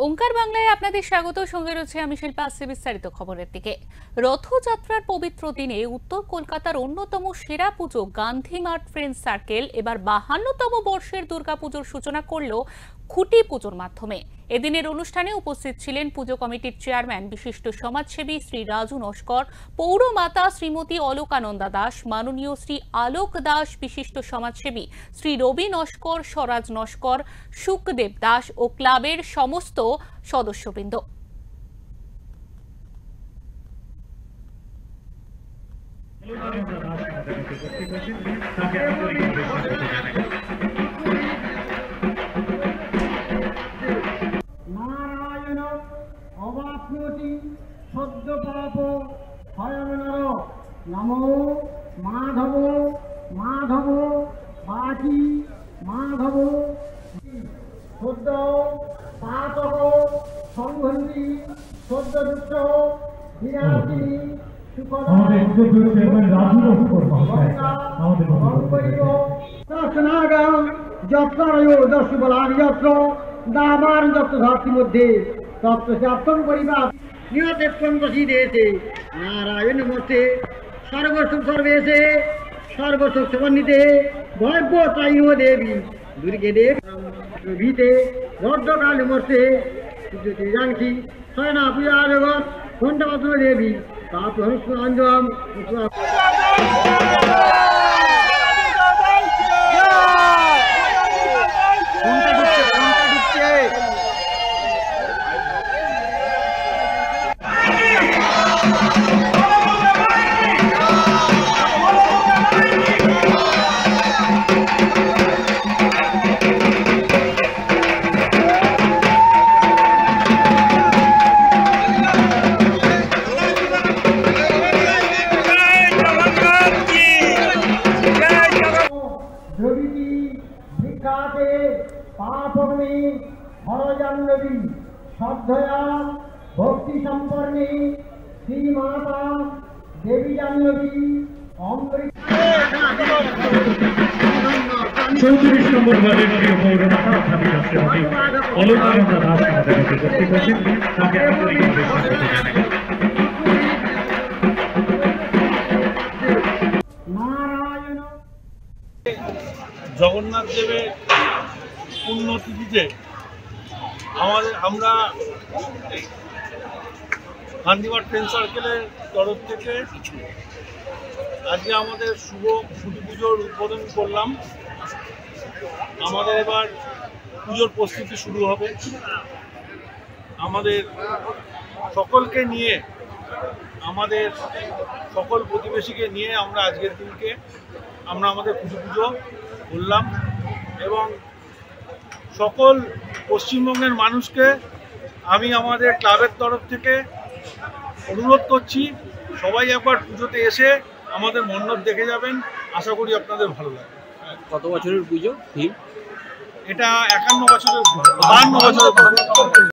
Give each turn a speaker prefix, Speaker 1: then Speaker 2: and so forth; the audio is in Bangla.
Speaker 1: ওঙ্কার বাংলায় আপনাদের স্বাগত। সঙ্গে রয়েছে আমি শিল্পা। আসছে বিস্তারিত খবরের দিকে। রথযাত্রার পবিত্র দিনে উত্তর কলকাতার অন্যতম সেরা পুজো গান্ধী মার্ট ফ্রেন্ডস সার্কেল এবার 52তম বর্ষের দুর্গাপুজোর সূচনা করল খুঁটি পুজোর মাধ্যমে। এদিনের অনুষ্ঠানে উপস্থিত ছিলেন পুজো কমিটির চেয়ারম্যান বিশিষ্ট সমাজসেবী শ্রী রাজু নস্কর, পৌরমাতা শ্রীমতী অলোকানন্দা দাস, মাননীয় শ্রী আলোক দাস, বিশিষ্ট সমাজসেবী শ্রী রবি নস্কর, স্বরাজ নস্কর, সুখদেব দাস ও ক্লাবের সমস্ত সদস্যবৃন্দ।
Speaker 2: নারায়ণ অবাপ্নোতি সদ্য পাপ হয়নর নমো মাধব মাধব বাচি মাধব সদ্য পাতক সংঘন্তি সদ্য দুঃখ বিরাটিনী যত্রয় দশ বলার যত্র দাবার যত্র ধরতির মধ্যে তত্ত্ব চাপ্তন করিবা নিয়তেক্ষণ বসি দিয়েছে নারায়ণ মূর্তে সর্বসুখ সর্বেশে সর্বসুখ সমন্বিতে ভব্য তাইন দেবী দুর্গে দেব ভীতে ভদ্রকাল মূর্তে জানকি শয়না পূজা জগৎ ঘণ্টাপত্র দেবী তাপ হনুষ্মাঞ্জম দ্রবিতি ভিক্ষাতে পাপগ্নি হরজাহ্নবী শ্রদ্ধয়া ভক্তি সম্পন্নী শ্রীমাতা দেবী জাহ্নবী অমৃত
Speaker 3: 34 নম্বর ওয়ার্ডের পৌরমাতা অধ্যাপক শ্রীমতী অলোকানন্দা দাস আমাদের মধ্যে উপস্থিত হয়েছেন। তাকে আন্তরিকভাবে স্বাগত জানাই।
Speaker 4: জগন্নাথ দেবের পুণ্যতিথিতে আমরা গান্ধী মার্ট ফ্রেন্ডস সার্কেলের তরফ থেকে আজকে আমাদের শুভ খুঁটি পুজোর উদ্বোধন করলাম। আমাদের এবার পুজোর প্রস্তুতি শুরু হবে। আমাদের সকলকে নিয়ে, আমাদের সকল প্রতিবেশীকে নিয়ে আমরা আজকের দিনকে আমরা আমাদের খুঁটি পুজো করলাম এবং সকল পশ্চিমবঙ্গের মানুষকে আমি আমাদের ক্লাবের তরফ থেকে অনুরোধ করছি, সবাই একবার পুজোতে এসে আমাদের মণ্ডপ দেখে যাবেন। আশা করি আপনাদের ভালো লাগবে।
Speaker 5: কত বছরের পুজো?
Speaker 4: এটা 51 বছরের, 52 বছরের।